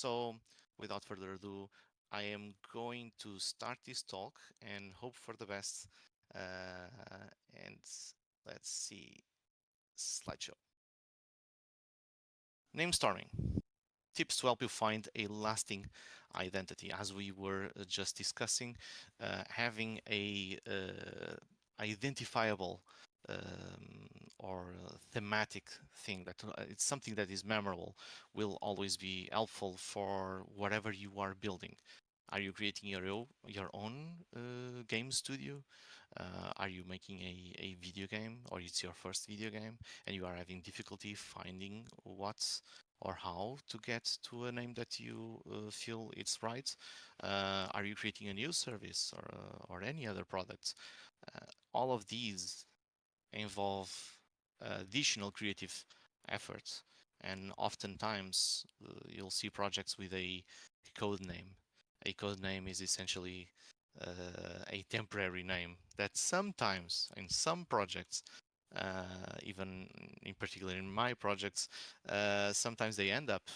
So without further ado, I am going to start this talk and hope for the best. And let's see, slideshow. Namestorming. Tips to help you find a lasting identity. As we were just discussing, having a identifiable or thematic thing that it's something that is memorable will always be helpful for whatever you are building. Are you creating your own game studio? Are you making a video game, or it's your first video game and you are having difficulty finding what or how to get to a name that you feel it's right? Are you creating a new service or any other product? All of these involve additional creative efforts, and oftentimes you'll see projects with a code name. A code name is essentially a temporary name that sometimes in some projects, even in particular in my projects, sometimes they end up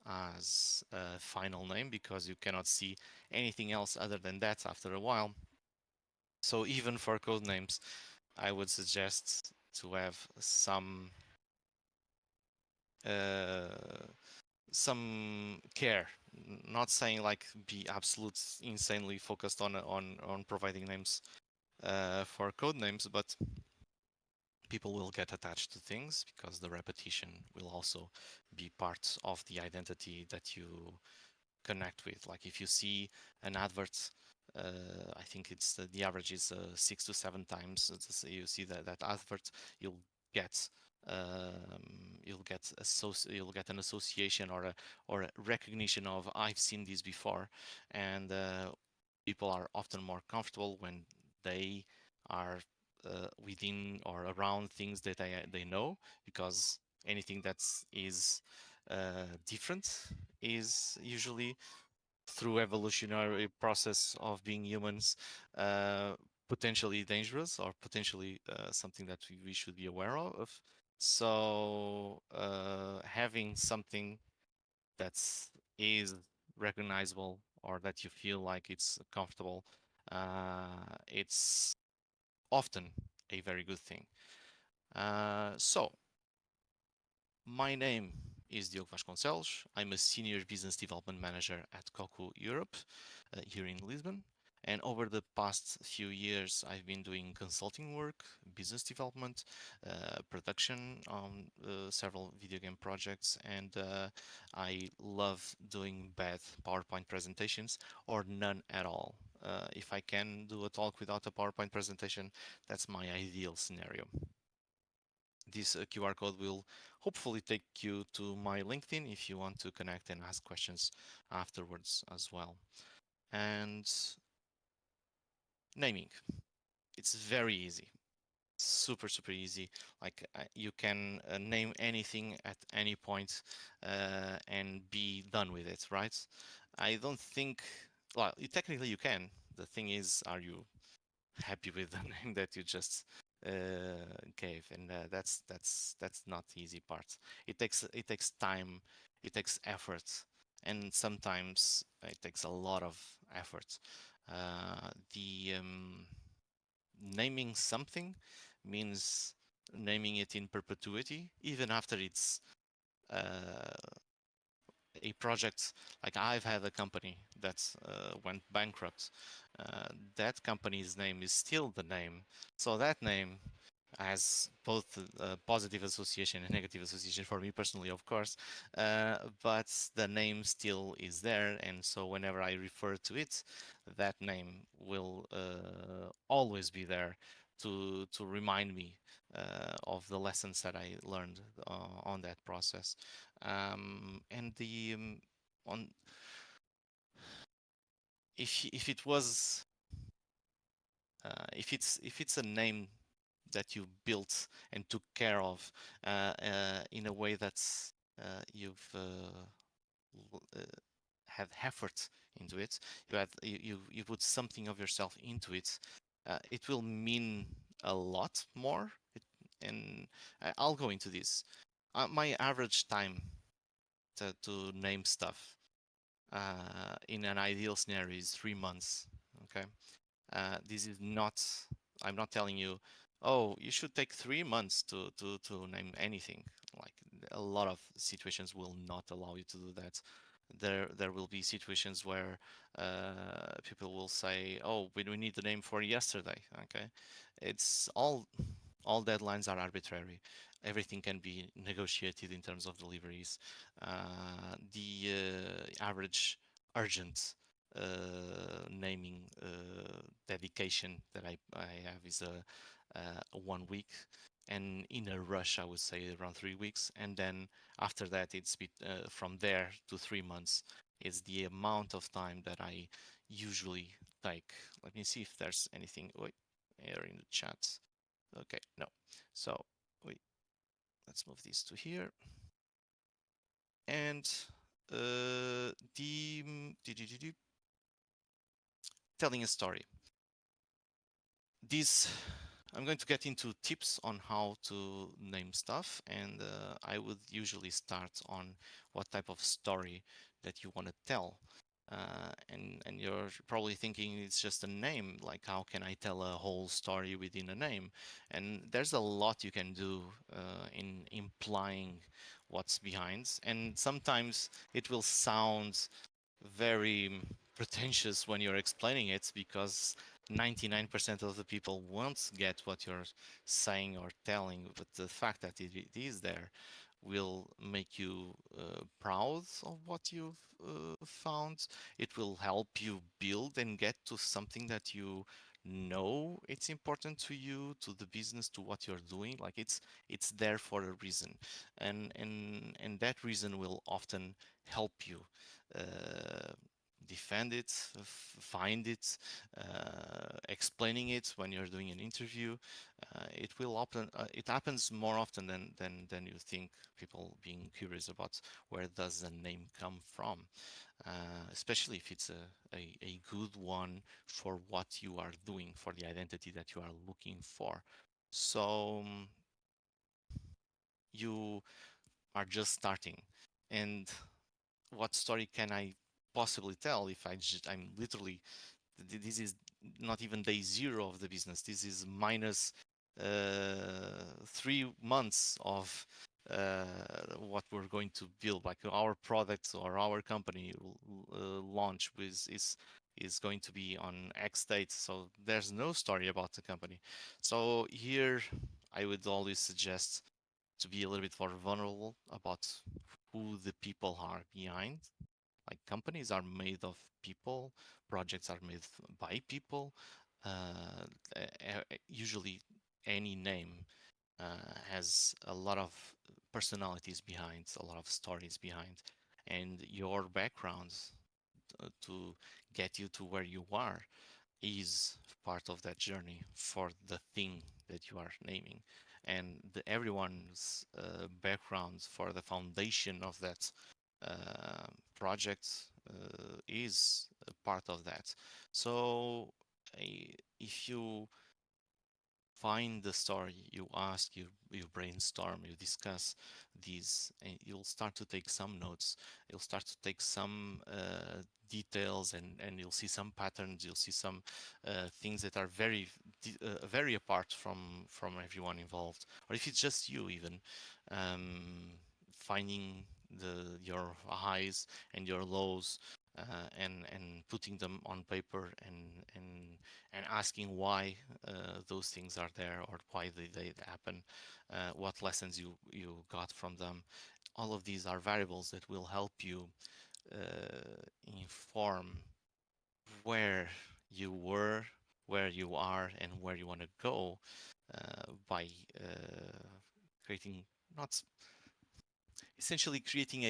as a final name because you cannot see anything else other than that after a while. So even for code names, I would suggest to have uh, some care. Not saying like be absolute insanely focused on providing names for code names, but people will get attached to things because the repetition will also be part of the identity that you connect with. Like if you see an advert, I think it's the average is 6 to 7 times. You see that advert, you'll get you'll get an association or a recognition of I've seen this before, and people are often more comfortable when they are within or around things that they know, because anything that is different is usually through evolutionary process of being humans potentially dangerous or potentially something that we should be aware of. So having something that is recognizable or that you feel like it's comfortable, it's often a very good thing. So my name is Diogo Vasconcelos. I'm a senior business development manager at Coco Europe here in Lisbon. And over the past few years, I've been doing consulting work, business development, production on several video game projects, and I love doing bad PowerPoint presentations or none at all. If I can do a talk without a PowerPoint presentation, that's my ideal scenario. This QR code will hopefully take you to my LinkedIn if you want to connect and ask questions afterwards as well. And naming, it's very easy, super easy. Like you can name anything at any point and be done with it, right? I don't think, well, technically you can. The thing is, are you happy with the name that you just gave? And that's not the easy part. It takes time, it takes effort, and sometimes it takes a lot of effort. The naming something means naming it in perpetuity, even after it's uh, a project. Like I've had a company that went bankrupt. That company's name is still the name, so that name has both a positive association and negative association for me personally, of course, but the name still is there, and so whenever I refer to it, that name will always be there to remind me of the lessons that I learned on that process. And the on if it was if it's a name that you built and took care of in a way that's you've had effort into it, you put something of yourself into it, it will mean a lot more. And I'll go into this. My average time to name stuff in an ideal scenario is 3 months. Okay, this is not. I'm not telling you, oh, you should take 3 months to name anything. Like a lot of situations will not allow you to do that. There will be situations where people will say, oh, we need the name for yesterday. Okay, it's all deadlines are arbitrary. Everything can be negotiated in terms of deliveries. The average urgent naming dedication that I have is a 1 week, and in a rush I would say around 3 weeks, and then after that from there to 3 months is the amount of time that I usually take. Let me see if there's anything here in the chat. Okay, no. So wait, let's move this to here. And telling a story. This I'm going to get into tips on how to name stuff, and I would usually start on what type of story that you want to tell. And you're probably thinking it's just a name, like how can I tell a whole story within a name? And there's a lot you can do in implying what's behind, and sometimes it will sound very pretentious when you're explaining it because 99% of the people won't get what you're saying or telling, but the fact that it is there will make you proud of what you've found. It will help you build and get to something that you know it's important to you, to the business, to what you're doing. Like it's there for a reason, and that reason will often help you uh, defend it, find it, explaining it when you're doing an interview. It will often it happens more often than you think. People being curious about where does the name come from, especially if it's a good one for what you are doing, for the identity that you are looking for. So you are just starting, and what story can I possibly tell if I'm literally this is not even day zero of the business. This is minus 3 months of uh, what we're going to build. Like our products or our company launch is going to be on X date. So there's no story about the company. So here I would always suggest to be a little bit more vulnerable about who the people are behind. Like companies are made of people, projects are made by people. Usually any name has a lot of personalities behind, a lot of stories behind, and your background to get you to where you are is part of that journey for the thing that you are naming. And everyone's background for the foundation of that project is a part of that. So if you find the story, you ask, you brainstorm, you discuss these, and you'll start to take some notes. You'll start to take some details, and you'll see some patterns. You'll see some things that are very apart from everyone involved. Or if it's just you, even finding your highs and your lows. And putting them on paper and asking why those things are there or why they happen, what lessons you got from them. All of these are variables that will help you inform where you were, where you are, and where you want to go by creating not essentially creating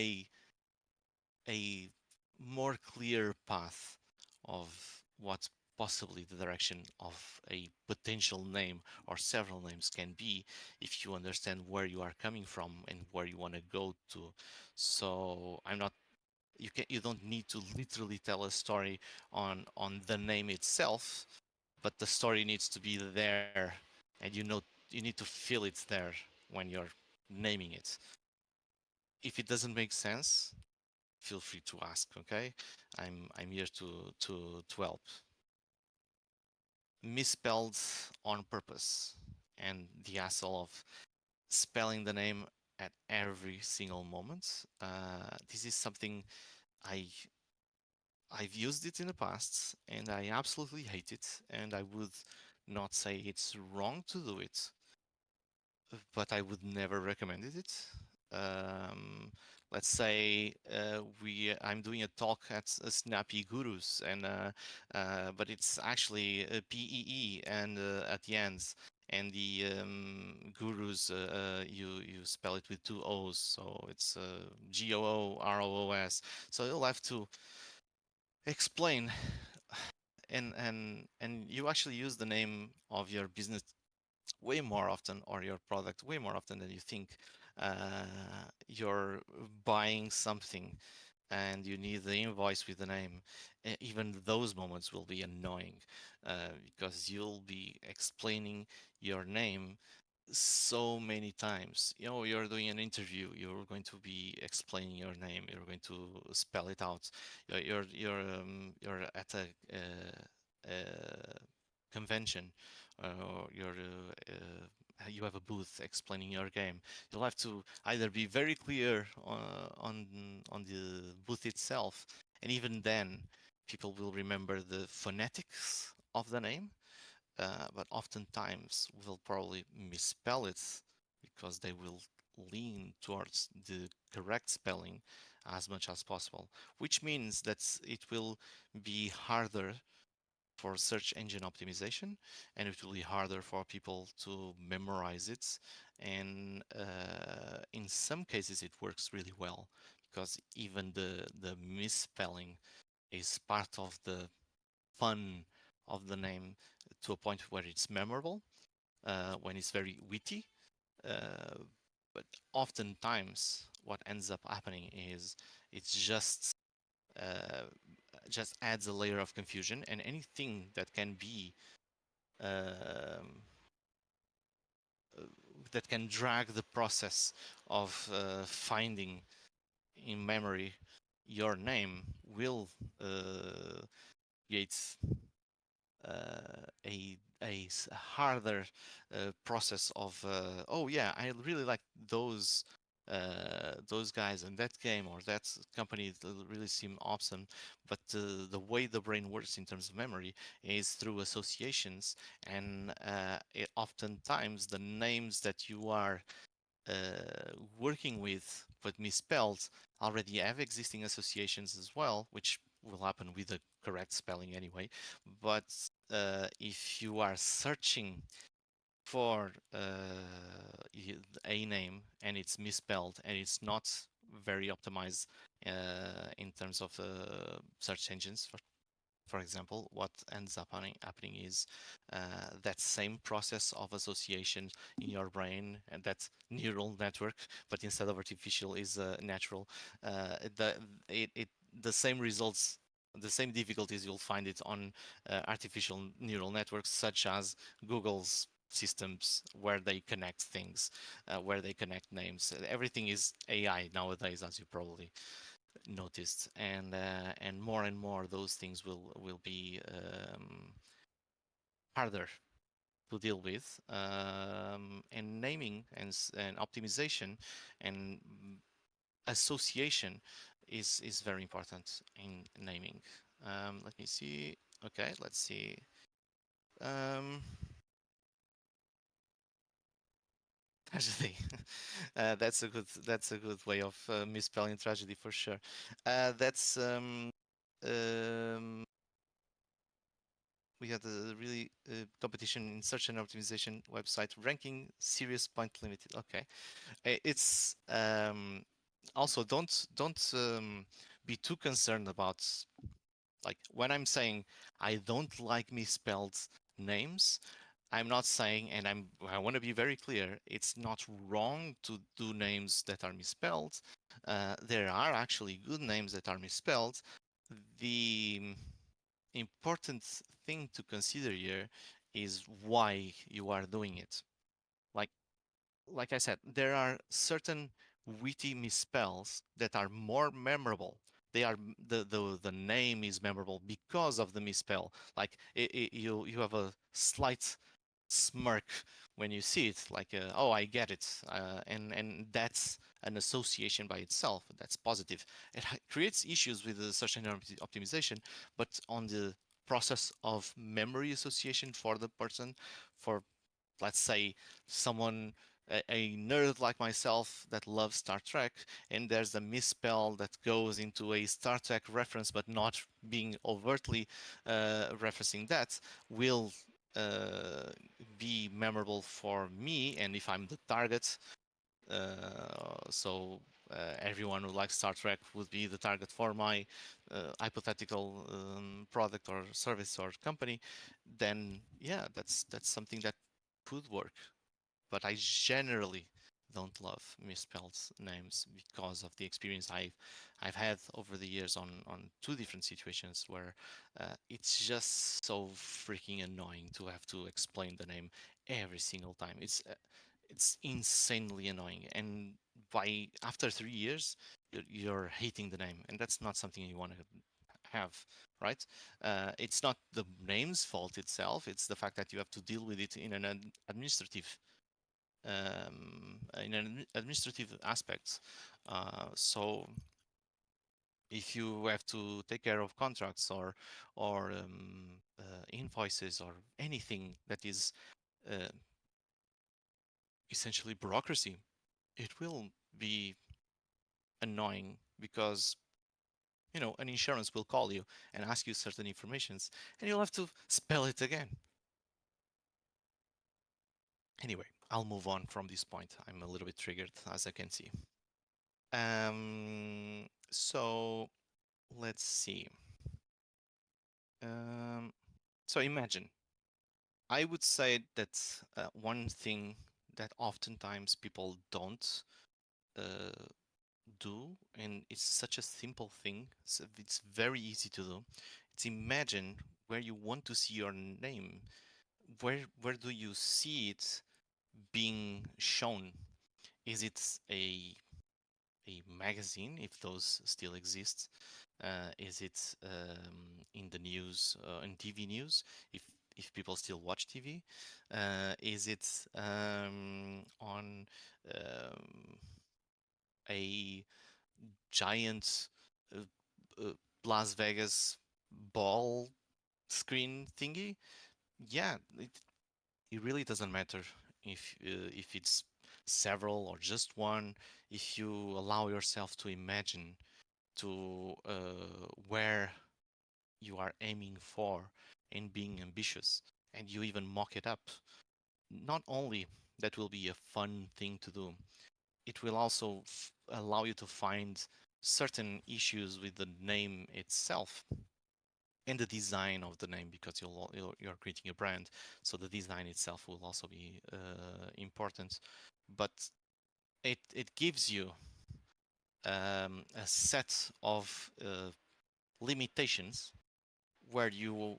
a more clear path of what's possibly the direction of a potential name or several names can be if you understand where you are coming from and where you want to go to. So I'm not you don't need to literally tell a story on the name itself, but the story needs to be there, and you need to feel it's there when you're naming it. If it doesn't make sense, feel free to ask. Okay, I'm here to help. Misspelled on purpose, and the hassle of spelling the name at every single moment. This is something I I've used it in the past, and I absolutely hate it. And I would not say it's wrong to do it, but I would never recommend it. Um, let's say I'm doing a talk at Snappy Gurus, and but it's actually PEE and at the end, and the Gurus you spell it with two O's, so it's GOOROOS. So you'll have to explain, and you actually use the name of your business way more often, or your product way more often than you think. You're buying something and you need the invoice with the name. Even those moments will be annoying because you'll be explaining your name so many times. You know, you're doing an interview, you're going to be explaining your name, you're going to spell it out. You're at a convention, or you have a booth explaining your game. You'll have to either be very clear on the booth itself, and even then, people will remember the phonetics of the name, but oftentimes will probably misspell it because they will lean towards the correct spelling as much as possible, which means that it will be harder for search engine optimization, and it will be harder for people to memorize it. And in some cases, it works really well because even the misspelling is part of the fun of the name, to a point where it's memorable when it's very witty. Uh, but oftentimes, what ends up happening is it's uh, just adds a layer of confusion, and anything that can be um, that can drag the process of finding in memory your name will create a harder process of oh yeah, I really like those guys in that game or that company that really seem awesome. But the way the brain works in terms of memory is through associations, and oftentimes the names that you are working with but misspelled already have existing associations as well, which will happen with the correct spelling anyway. But if you are searching for a name and it's misspelled and it's not very optimized in terms of search engines, for example, what ends up happening is that same process of association in your brain, and that neural network, but instead of artificial is natural. The the same results, the same difficulties you'll find it on artificial neural networks, such as Google's systems where they connect things, where they connect names. Everything is AI nowadays, as you probably noticed, and more those things will be harder to deal with, and naming and optimization and association is very important in naming. Let me see. Okay, let's see. um, Tragedy. That's a good way of misspelling tragedy for sure. That's um, we had a really competition in search and optimization website ranking serious point limited. Okay, it's also don't be too concerned about, like, when I'm saying I don't like misspelled names. I'm not saying, and I want to be very clear, it's not wrong to do names that are misspelled. There are actually good names that are misspelled. The important thing to consider here is why you are doing it. Like like I said, there are certain witty misspells that are more memorable they are the name is memorable because of the misspell. Like you have a slight smirk when you see it, like oh, I get it, and that's an association by itself. That's positive. It creates issues with the search engine optimization, but on the process of memory association for the person, for, let's say, someone, a nerd like myself that loves Star Trek, and there's a misspell that goes into a Star Trek reference, but not being overtly referencing that, will uh, be memorable for me. And if I'm the target, so everyone who likes Star Trek would be the target for my hypothetical product or service or company, then yeah, that's something that could work. But I generally don't love misspelled names because of the experience I've had over the years on two different situations where it's just so freaking annoying to have to explain the name every single time. It's insanely annoying, and by after 3 years, you're hating the name, and that's not something you want to have, right? It's not the name's fault itself; it's the fact that you have to deal with it in an administrative in an administrative aspects. So if you have to take care of contracts or invoices or anything that is uh, essentially bureaucracy, it will be annoying because an insurance will call you and ask you certain informations, and you'll have to spell it again. Anyway, I'll move on from this point. I'm a little bit triggered, as I can see. So let's see. Um, so imagine, I would say that one thing that oftentimes people don't uh, do, and it's such a simple thing, so it's very easy to do. It's imagine where you want to see your name. Where do you see it being shown? Is it a magazine, if those still exist? Is it in the news, in TV news, if people still watch TV? Is it on um, a giant uh, uh, Las Vegas ball screen thingy? Yeah, it really doesn't matter if it's several or just one. If you allow yourself to imagine to where you are aiming for and being ambitious, and you even mock it up, not only that will be a fun thing to do, it will also allow you to find certain issues with the name itself and the design of the name, because you're creating a brand, so the design itself will also be important. But it gives you a set of limitations where you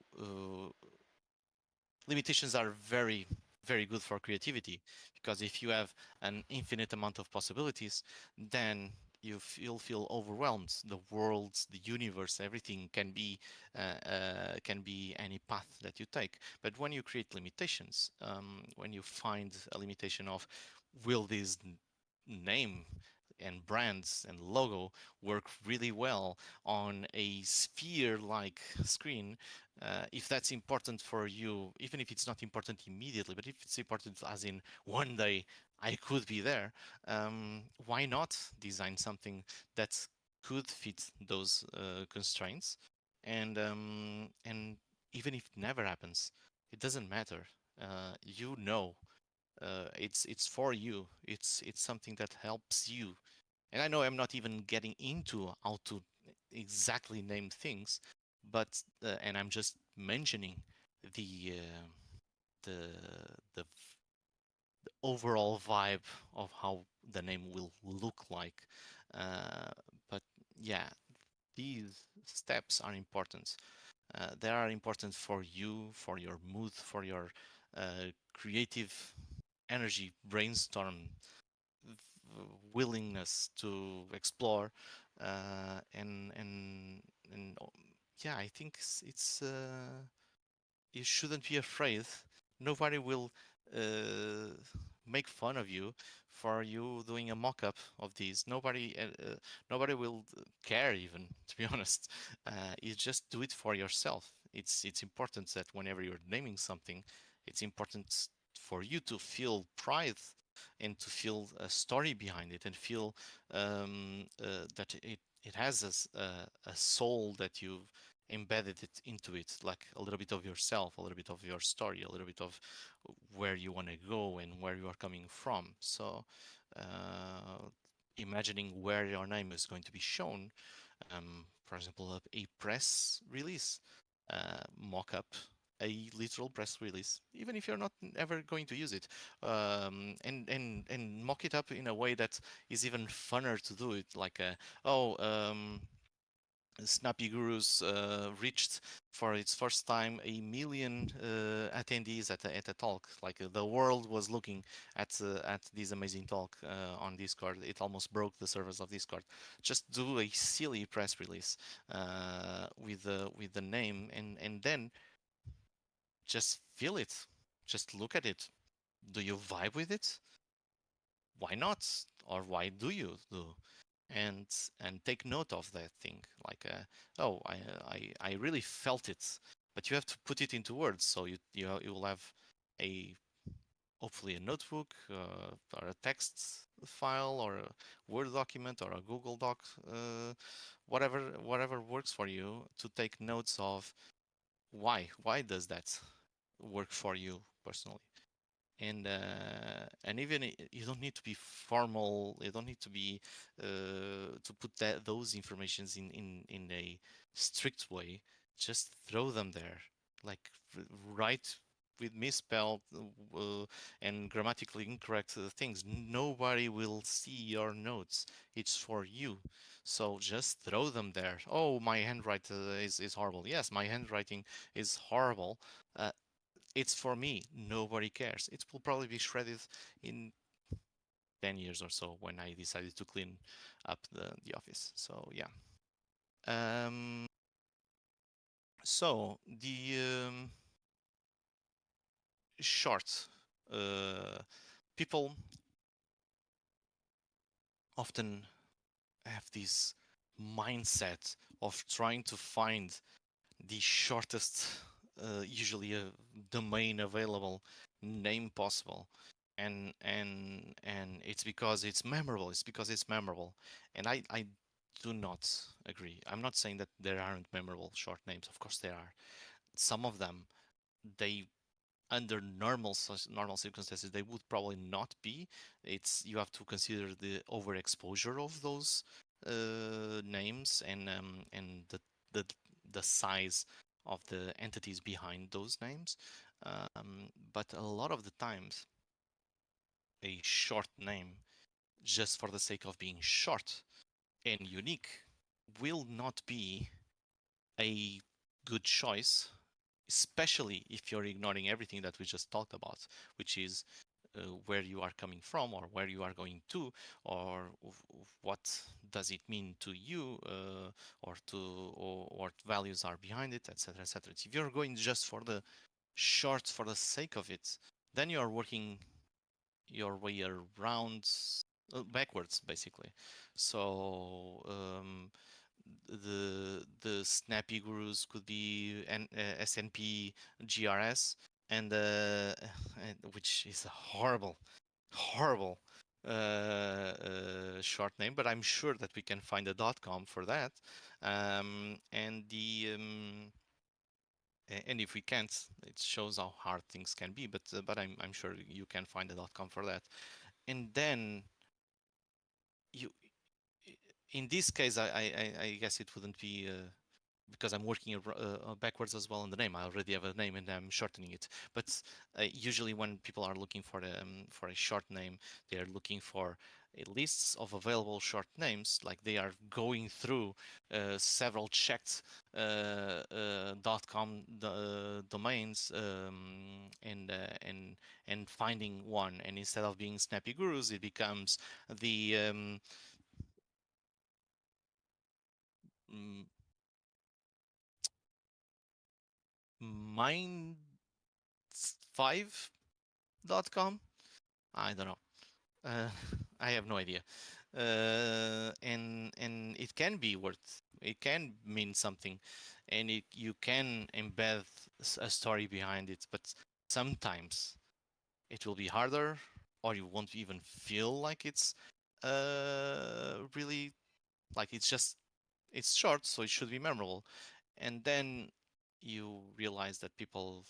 limitations are very, very good for creativity, because if you have an infinite amount of possibilities, then you'll feel overwhelmed. The world, the universe, everything can be any path that you take. But when you create limitations, when you find a limitation of, will this name and brands and logo work really well on a sphere like screen, if that's important for you, even if it's not important immediately, but if it's important as in one day I could be there, why not design something that could fit those constraints? And even if it never happens, it doesn't matter. It's for you. It's something that helps you. And I know I'm not even getting into how to exactly name things, but and I'm just mentioning the uh, the the overall vibe of how the name will look like. Uh, but yeah, these steps are important. They are important for you, for your mood, for your creative energy, brainstorm, willingness to explore. And yeah, I think it's you shouldn't be afraid. Nobody will uh, make fun of you for you doing a mock-up of these. Nobody will care even, to be honest. You just do it for yourself. It's important that whenever you're naming something, it's important for you to feel pride and to feel a story behind it and feel that it has a soul that you've embedded it into it, like a little bit of yourself, a little bit of your story, a little bit of where you want to go and where you are coming from. So imagining where your name is going to be shown, for example, a press release, mock up a literal press release, even if you're not ever going to use it, and mock it up in a way that is even funner to do it, like oh, Snappy Gurus reached for its first time 1 million attendees at a talk. Like the world was looking at this amazing talk on Discord. It almost broke the servers of Discord. Just do a silly press release with the name, and then just feel it. Just look at it. Do you vibe with it? Why not? Or why do you do? and and take note of that thing, like oh, I really felt it, but you have to put it into words. So you will have a hopefully a notebook or a text file or a Word document or a Google Doc, whatever works for you, to take notes of why does that work for you personally. And even you don't need to be formal. You don't need to be to put those informations in a strict way. Just throw them there, like write with misspelled and grammatically incorrect things. Nobody will see your notes. It's for you. So just throw them there. Oh, my handwriting is horrible. Yes, my handwriting is horrible. Uh, it's for me. Nobody cares. It will probably be shredded in 10 years or so when I decided to clean up the office. So yeah. Um, so the short people often have this mindset of trying to find the shortest, usually a domain available name possible, and it's because it's memorable. It's because it's memorable, and I do not agree. I'm not saying that there aren't memorable short names. Of course there are. Some of them, they under normal circumstances they would probably not be. It's you have to consider the overexposure of those names and the the size of the entities behind those names. But a lot of the times, a short name, just for the sake of being short and unique, will not be a good choice, especially if you're ignoring everything that we just talked about, which is where you are coming from or where you are going to, or what does it mean to you, or to or what values are behind it, etc., etc. If you're going just for the short for the sake of it, then you are working your way around backwards, basically. So the snappy gurus could be SNP GRS, and which is a horrible short name, but I'm sure that we can find a .com for that. And the and if we can't, it shows how hard things can be. But I'm sure you can find a .com for that. And then you, in this case, I guess it wouldn't be. Because I'm working backwards as well in the name. I already have a name and I'm shortening it. But usually when people are looking for a short name, they are looking for lists of available short names. Like they are going through several checked .com domains, and finding one. And instead of being Snappy Gurus, it becomes the mm, mind5.com. I don't know. Uh, I have no idea. And it can be worth. It can mean something, and you can embed a story behind it. But sometimes it will be harder, or you won't even feel like it's really like it's short, so it should be memorable. And then you realize that people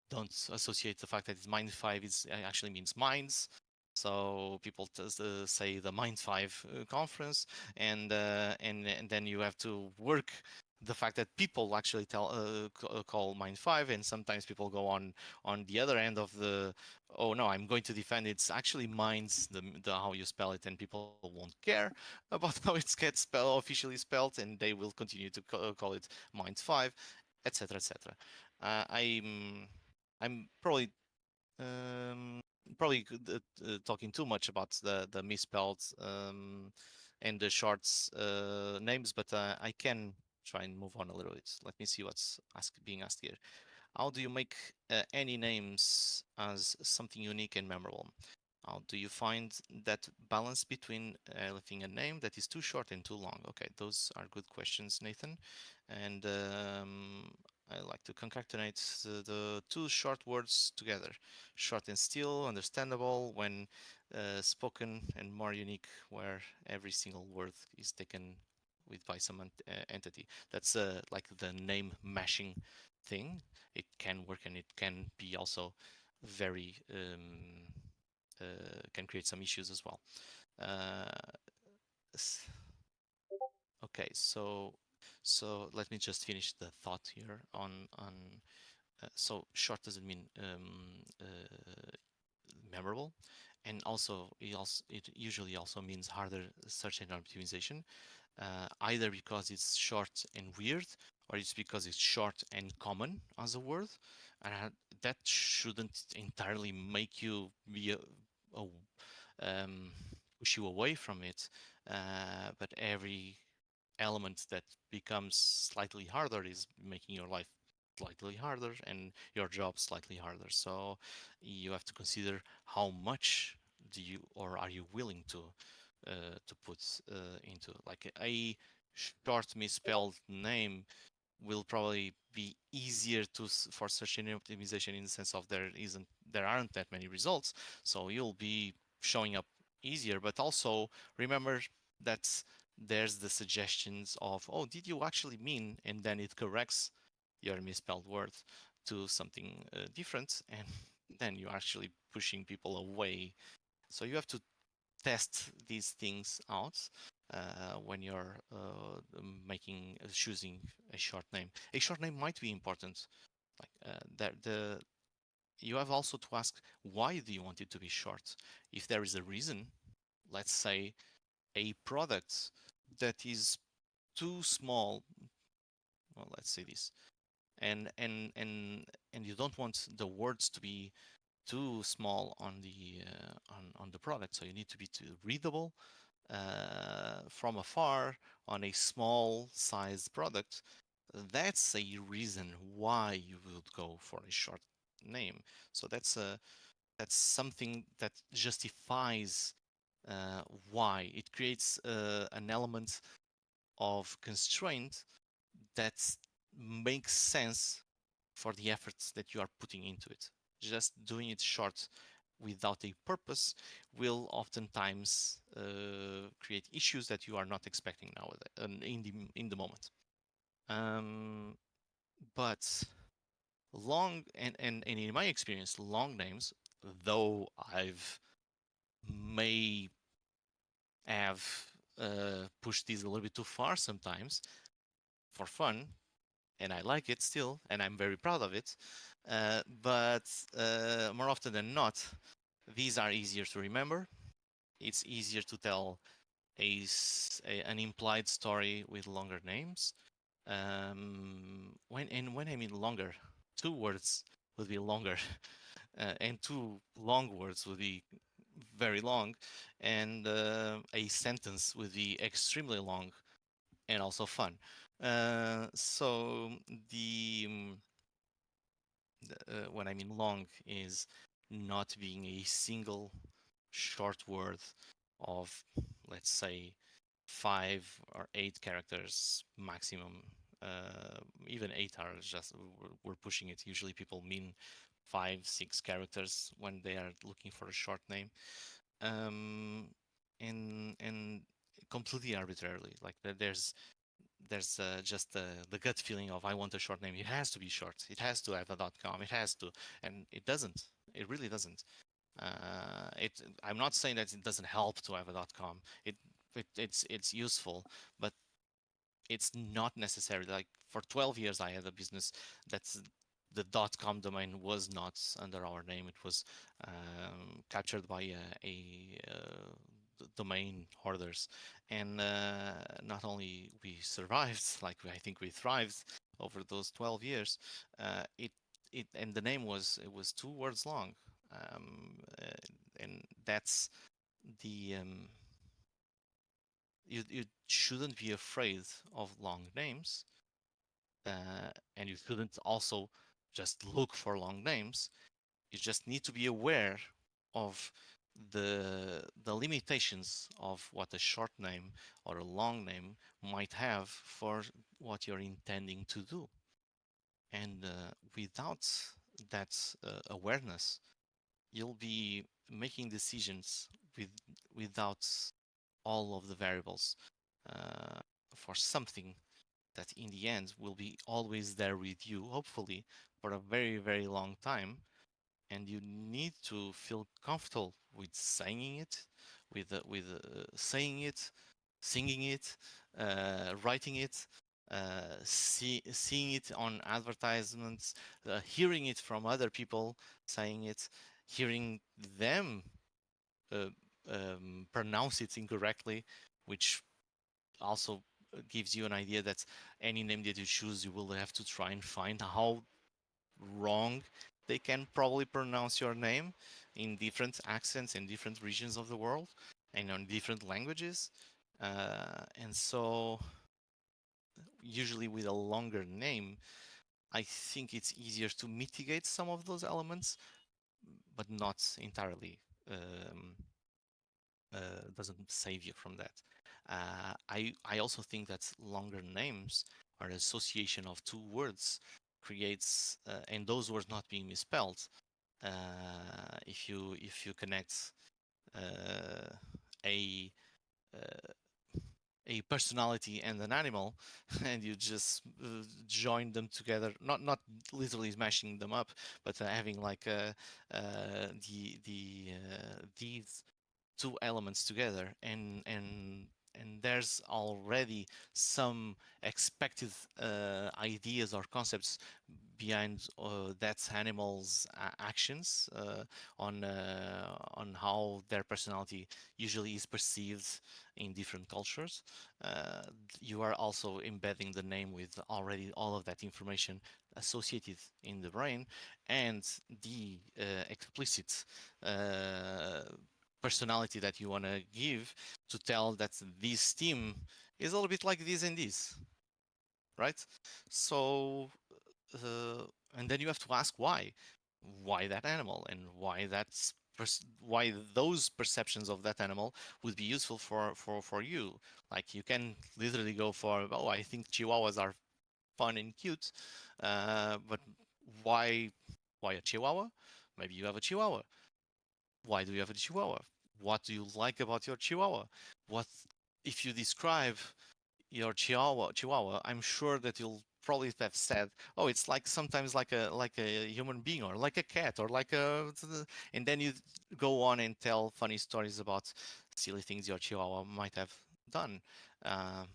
don't associate the fact that it's Mind 5 is actually means minds. So people say the Mind 5 conference, and then you have to work the fact that people actually call Mind 5, and sometimes people go on the other end of the, oh no, I'm going to defend it's actually minds, the how you spell it, and people won't care about how it gets officially spelled, and they will continue to call it Mind 5, etc., etc. I'm um, probably talking too much about the misspelled and the shorts names, but I can try and move on a little bit. Let me see what's being asked here. How do you make any names as something unique and memorable? How do you find that balance between having a name that is too short and too long? Okay, those are good questions, Nathan. And I like to concatenate the two short words together. Short and still, understandable when spoken, and more unique where every single word is taken with by some entity. That's like the name mashing thing. It can work, and it can be also very can create some issues as well. Uh, okay, so let me just finish the thought here on. So short doesn't mean memorable, and also it usually also means harder search engine optimization, either because it's short and weird, or it's because it's short and common as a word, and that shouldn't entirely make you be a um, push you away from it. But every element that becomes slightly harder is making your life slightly harder and your job slightly harder. So you have to consider how much do you or are you willing to put into like a short misspelled name will probably be easier for search engine optimization in the sense of there aren't that many results, so you'll be showing up easier. But also remember that there's the suggestions of, oh, did you actually mean, and then it corrects your misspelled word to something different, and then you're actually pushing people away. So you have to test these things out when you're choosing a short name. A short name might be important. Like that, you have also to ask, why do you want it to be short? If there is a reason, let's say a product that is too small. Well, let's say this, and you don't want the words to be too small on the product, so you need to be too readable from afar on a small sized product. That's a reason why you would go for a short name. So that's something that justifies why it creates an element of constraint that makes sense for the efforts that you are putting into it. Just doing it short without a purpose will oftentimes create issues that you are not expecting now in the moment. Um, but and in my experience, long names, though I've may have pushed these a little bit too far sometimes for fun, and I like it still, and I'm very proud of it. But more often than not, these are easier to remember. It's easier to tell an implied story with longer names. When I mean longer, two words would be longer, and two long words would be very long, and a sentence would be extremely long. and also fun. So the what I mean long is not being a single short word of, let's say, 5 or 8 characters maximum. Even 8 are just, we're pushing it. Usually people mean 5, 6 characters when they are looking for a short name. Um, and completely arbitrarily, like there's just the gut feeling of I want a short name. It has to be short. It has to have a .com. It has to, and it doesn't. It really doesn't. It. I'm not saying that it doesn't help to have a .com. It's useful, but it's not necessary. Like for 12 years, I had a business that's the .com domain was not under our name. It was captured by domain hoarders, and not only we survived, like I think we thrived over those 12 years. It and the name was, it was 2 words long, and that's the you shouldn't be afraid of long names, and you shouldn't also just look for long names. You just need to be aware of the limitations of what a short name or a long name might have for what you're intending to do. And without that awareness, you'll be making decisions with without all of the variables uh, for something that in the end will be always there with you, hopefully for a very, very long time. And you need to feel comfortable with saying it, with saying it, singing it, writing it, seeing it on advertisements, hearing it from other people saying it, hearing them uh, pronounce it incorrectly, which also gives you an idea that any name that you choose, you will have to try and find how wrong they can probably pronounce your name in different accents in different regions of the world and on different languages. And so, usually with a longer name, I think it's easier to mitigate some of those elements, but not entirely. Um, doesn't save you from that. I also think that longer names or association of 2 words creates, and those words not being misspelled. If you connect uh, a a personality and an animal, and you just join them together, not literally smashing them up, but having like these 2 elements together, and there's already some expected ideas or concepts behind that animal's actions, on how their personality usually is perceived in different cultures. Uh, you are also embedding the name with already all of that information associated in the brain, and the explicit personality that you want to give to tell that this team is a little bit like this and this, right? So, uh, and then you have to ask why that animal, and why those perceptions of that animal would be useful for you. Like you can literally go for, oh, I think chihuahuas are fun and cute, but why why a chihuahua? Maybe you have a chihuahua. Why do you have a chihuahua? What do you like about your chihuahua? What if you describe your chihuahua, I'm sure that you'll probably have said, oh, it's like sometimes like a human being, or like a cat, or like a, and then you go on and tell funny stories about silly things your chihuahua might have done. um,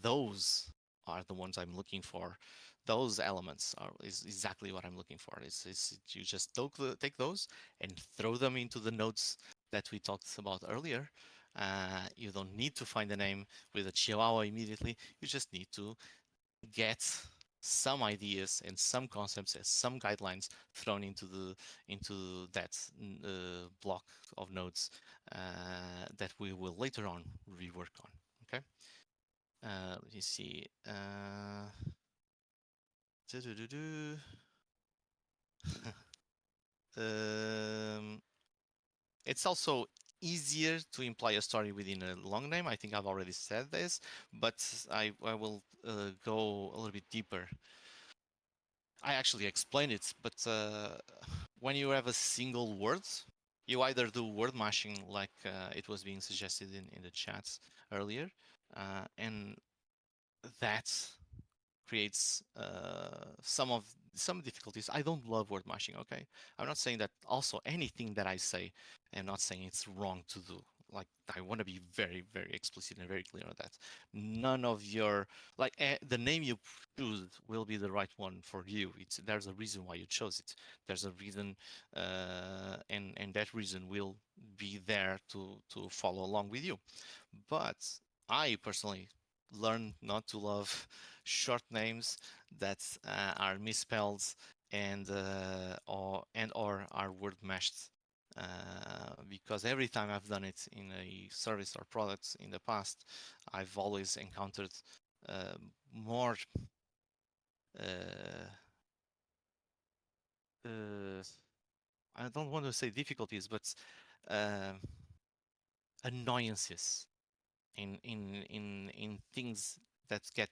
those are the ones I'm looking for. Those elements are is exactly what I'm looking for. Is you just take those and throw them into the notes that we talked about earlier. You don't need to find a name with a chihuahua immediately. You just need to get some ideas and some concepts and some guidelines thrown into that block of notes that we will later on rework on. Okay. Let me see. Doo-doo-doo-doo. um, it's also easier to imply a story within a long name. I think I've already said this, but I will go a little bit deeper. I actually explained it, but when you have a single word, you either do word mashing like it was being suggested in the chats earlier, and that creates some difficulties. I don't love word mashing. Okay, I'm not saying that. Also, anything that I say, I'm not saying it's wrong to do. Like I want to be very, very explicit and very clear on that. None of your the name you choose will be the right one for you. There's a reason why you chose it. There's a reason, and that reason will be there to follow along with you. But I personally learned not to love short names that are misspelled and or are word meshed. Because every time I've done it in a service or product in the past, I've always encountered uh, more uh, uh, I don't want to say difficulties, but uh, annoyances in things that get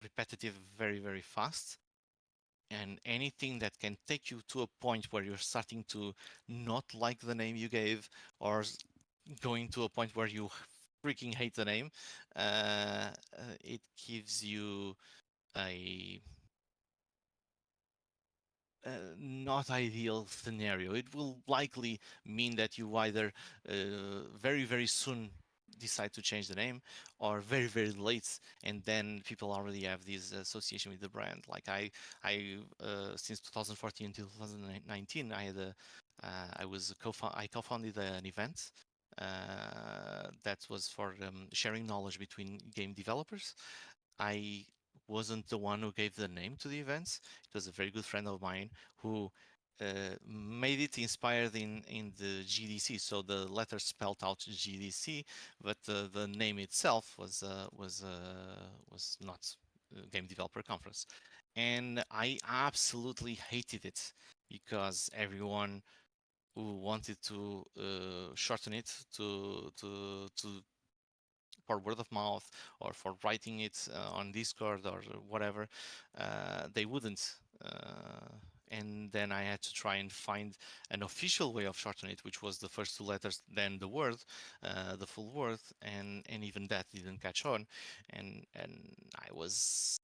repetitive very, very fast, and anything that can take you to a point where you're starting to not like the name you gave, or going to a point where you freaking hate the name. It gives you a not ideal scenario. It will likely mean that you either very, very soon decide to change the name, or very, very late, and then people already have this association with the brand. Like I since 2014 until 2019, I co-founded an event that was for sharing knowledge between game developers. I wasn't the one who gave the name to the events. It was a very good friend of mine who made it inspired in the GDC. So the letters spelled out GDC, but the name itself was not Game Developer Conference, and I absolutely hated it because everyone who wanted to shorten it to for word of mouth or for writing it on Discord or whatever, they wouldn't. And then I had to try and find an official way of shortening it, which was the first two letters, then the word, the full word, and even that didn't catch on, and I was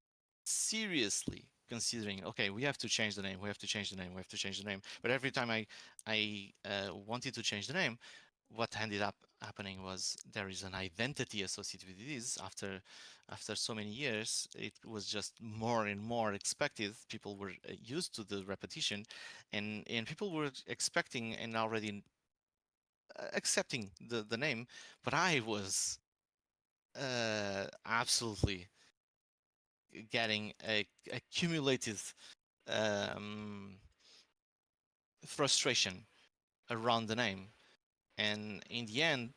seriously considering, okay, we have to change the name, we have to change the name, we have to change the name. But every time I wanted to change the name, what ended up happening was there is an identity associated with this. After so many years, it was just more and more expected. People were used to the repetition, and people were expecting and already accepting the name. But I was absolutely getting a accumulated um, frustration around the name, and in the end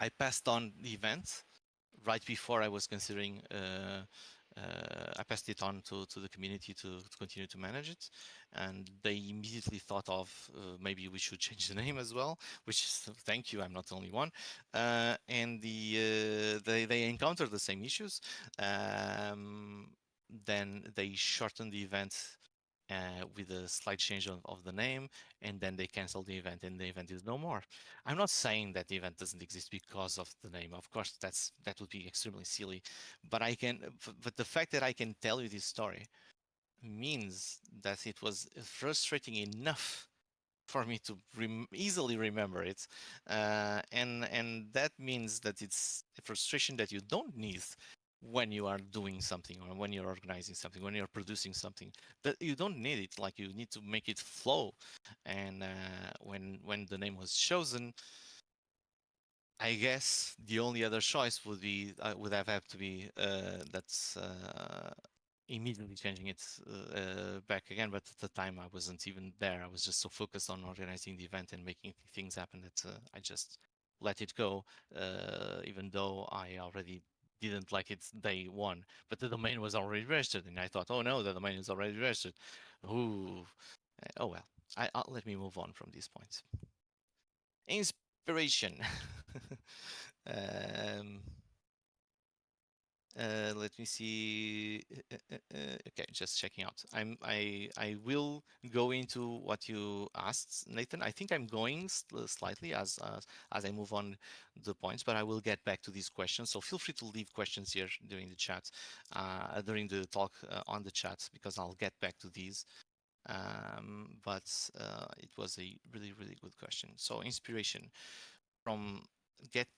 I passed on the event right before I was considering. I passed it on to the community to continue to manage it, and they immediately thought of maybe we should change the name as well. Which is, thank you, I'm not the only one. And they encountered the same issues. Um, then they shortened the event with a slight change of the name, and then they cancel the event, and the event is no more. I'm not saying that the event doesn't exist because of the name. Of course, that would be extremely silly. But but the fact that I can tell you this story means that it was frustrating enough for me to easily remember it, and that means that it's a frustration that you don't need when you are doing something, or when you're organizing something, when you're producing something. That you don't need it. Like, you need to make it flow. And when the name was chosen, I guess the only other choice would have had to be that's immediately changing it back again. But at the time, I wasn't even there. I was just so focused on organizing the event and making things happen that I just let it go, even though I already didn't like it day one, but the domain was already registered, and I thought, oh no, the domain is already registered. Ooh, oh well. Let me move on from these points. Inspiration. um, let me see. Okay, just checking out. I will go into what you asked, Nathan. I think I'm going slightly as I move on the points, but I will get back to these questions. So feel free to leave questions here during the chat, during the talk on the chat, because I'll get back to these. But it was a really good question. So inspiration from get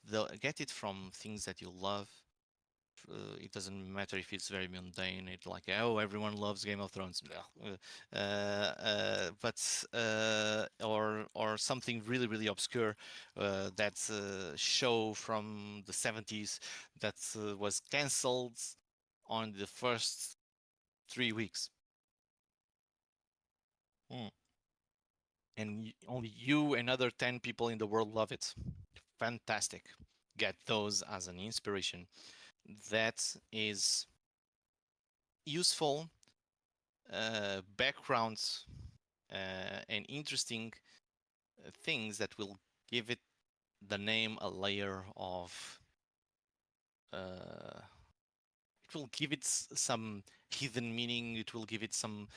it from things that you love. It doesn't matter if it's very mundane. It's like, oh, everyone loves Game of Thrones. But or something really obscure. That's a show from the 70s that was cancelled on the first 3 weeks. Mm. And only you and other 10 people in the world love it. Fantastic. Get those as an inspiration. That is useful backgrounds and interesting things that will give it the name a layer of it will give it some hidden meaning. It will give it some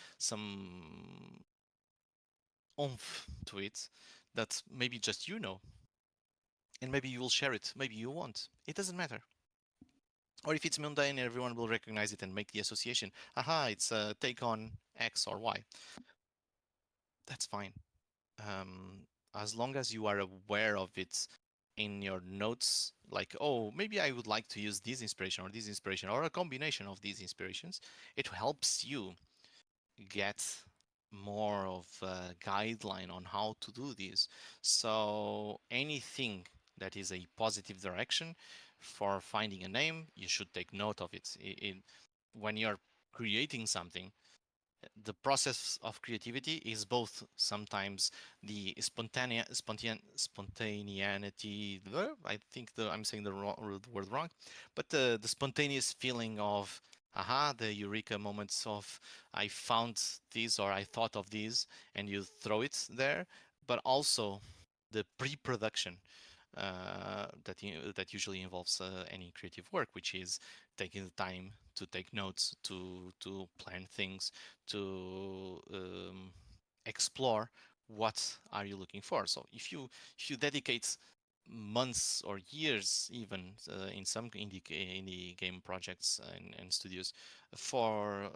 oomph to it that maybe just you know, and maybe you will share it, maybe you won't. It doesn't matter. Or if it's mundane, everyone will recognize it and make the association. Aha, it's a take on X or Y. That's fine. As long as you are aware of it in your notes, like, oh, maybe I would like to use this inspiration, or a combination of these inspirations, it helps you get more of a guideline on how to do this. So anything that is a positive direction for finding a name, you should take note of it. When you're creating something, the process of creativity is both sometimes the spontaneity. I think I'm saying the word wrong, but the spontaneous feeling of aha, the eureka moments of I found this or I thought of this, and you throw it there, but also the pre-production that usually involves any creative work, which is taking the time to take notes, to plan things, to explore what are you looking for. So if you dedicate months or years, even in some indie game projects and studios, for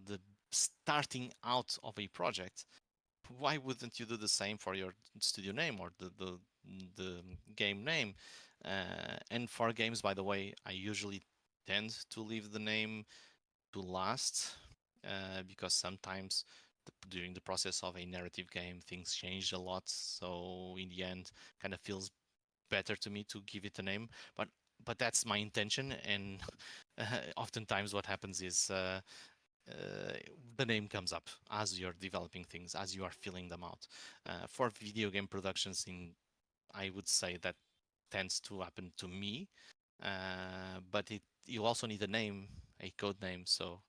the starting out of a project, why wouldn't you do the same for your studio name or the game name? And for games, by the way, I usually tend to leave the name to last because sometimes during the process of a narrative game, things change a lot. So in the end, kind of feels better to me to give it a name. But that's my intention, and oftentimes what happens is uh, the name comes up as you're developing things, as you are filling them out. For video game productions, I would say that tends to happen to me, but you also need a name, a code name, so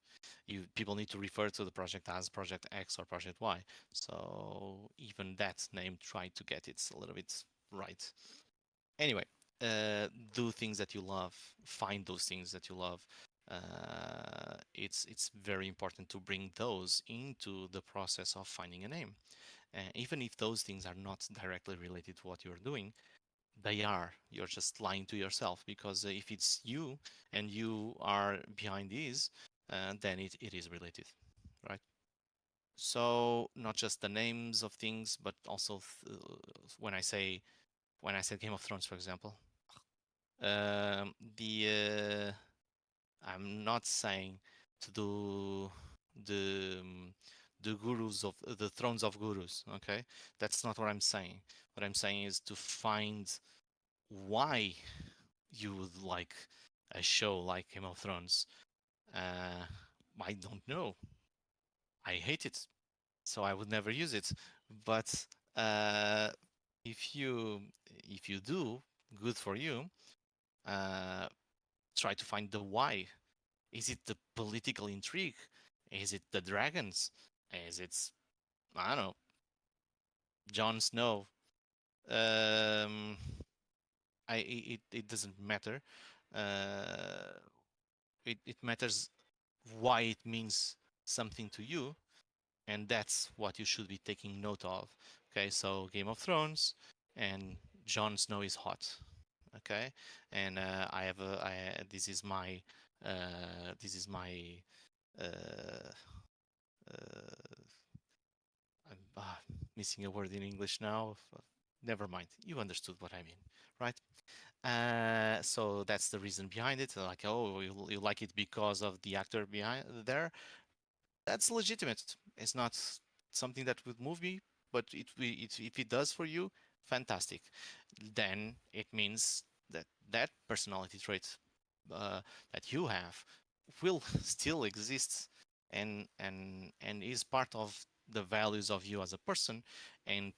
people need to refer to the project as Project X or Project Y. So even that name, try to get it a little bit right. Anyway, do things that you love, find those things that you love. It's very important to bring those into the process of finding a name, even if those things are not directly related to what you're doing. They are. You're just lying to yourself, because if it's you and you are behind these, then it is related, right? So not just the names of things, but also when I say Game of Thrones, for example, the I'm not saying to do the gurus of the thrones of gurus. Okay, that's not what I'm saying. What I'm saying is to find why you would like a show like Game of Thrones. Uh, I don't know. I hate it, so I would never use it. But uh, if you do, good for you. Uh, try to find the why. Is it the political intrigue? Is it the dragons? Is it, I don't know, Jon Snow? Um, it doesn't matter. Uh, it matters why it means something to you, and that's what you should be taking note of. Okay, so Game of Thrones, and Jon Snow is hot. Okay, and I have a this is my uh, uh, I'm missing a word in English now. Never mind, you understood what I mean, right? So that's the reason behind it. Like, oh, you like it because of the actor behind there. That's legitimate. It's not something that would move me, but if it does for you, fantastic. Then it means that that personality trait uh, that you have will still exist and is part of the values of you as a person. And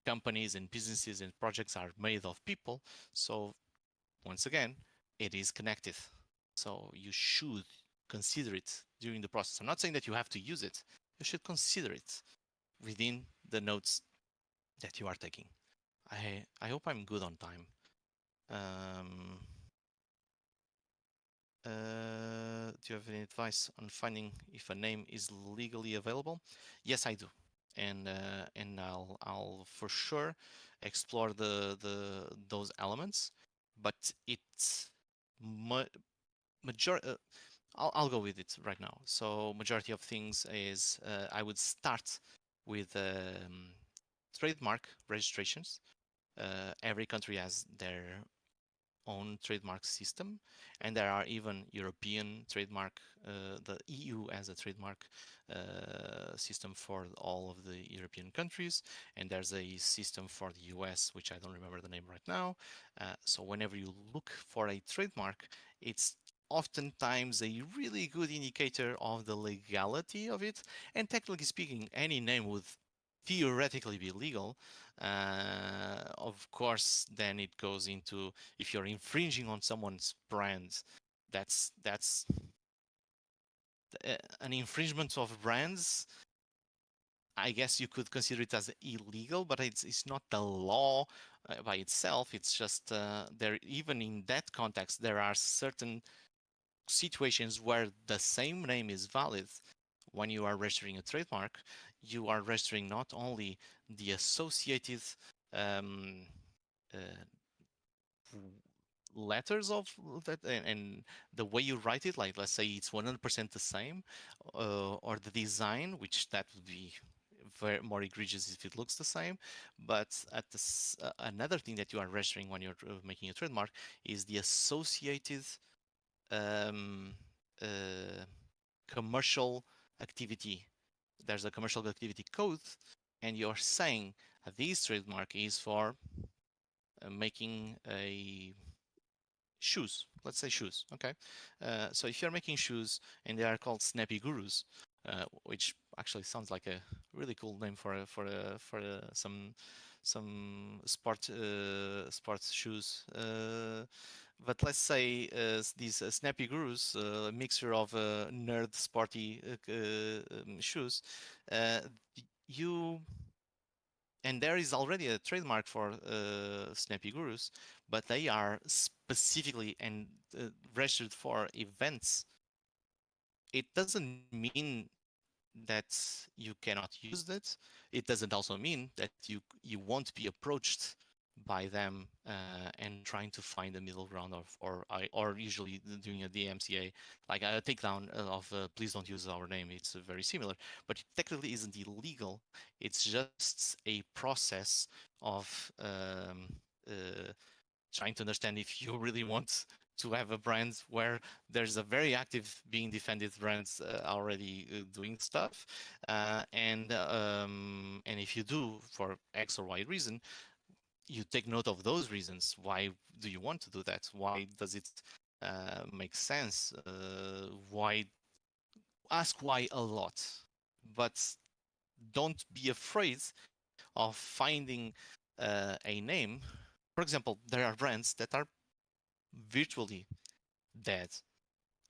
companies and businesses and projects are made of people. So once again, it is connected. So you should consider it during the process. I'm not saying that you have to use it. You should consider it within the notes that you are taking. I hope I'm good on time. Um, do you have any advice on finding if a name is legally available? Yes, I do, and I'll for sure explore the those elements, but it's major. I'll go with it right now. So majority of things is I would start with trademark registrations. Every country has their own trademark system, and there are even European trademark. The EU has a trademark system for all of the European countries, and there's a system for the US, which I don't remember the name right now. So whenever you look for a trademark, it's oftentimes a really good indicator of the legality of it. And technically speaking, any name would theoretically be legal. Of course, then it goes into if you're infringing on someone's brand, that's an infringement of brands. I guess you could consider it as illegal, but it's not the law by itself. It's just there. Even in that context, there are certain situations where the same name is valid. When you are registering a trademark, you are registering not only the associated um, uh, letters of that and the way you write it, like let's say it's 100% the same, or the design, which that would be very more egregious if it looks the same. But another thing that you are registering when you're making a trademark is the associated um, uh, commercial activity. There's a commercial activity code, and you're saying this trademark is for making a shoes. Let's say shoes. Okay. So if you're making shoes and they are called Snappy Gurus, which actually sounds like a really cool name for some sports shoes. But let's say these Snappy Gurus, a mixture of nerd sporty shoes, uh, you and there is already a trademark for Snappy Gurus, but they are specifically and registered for events. It doesn't mean that you cannot use it. It doesn't also mean that you won't be approached by them and trying to find a middle ground of or usually doing a DMCA like a takedown of please don't use our name. It's very similar, but it technically isn't illegal. It's just a process of trying to understand if you really want to have a brand where there's a very active being defended brands already doing stuff, and if you do for X or Y reason, you take note of those reasons. Why do you want to do that? Why does it make sense? Why ask why a lot, but don't be afraid of finding a name. For example, there are brands that are virtually dead.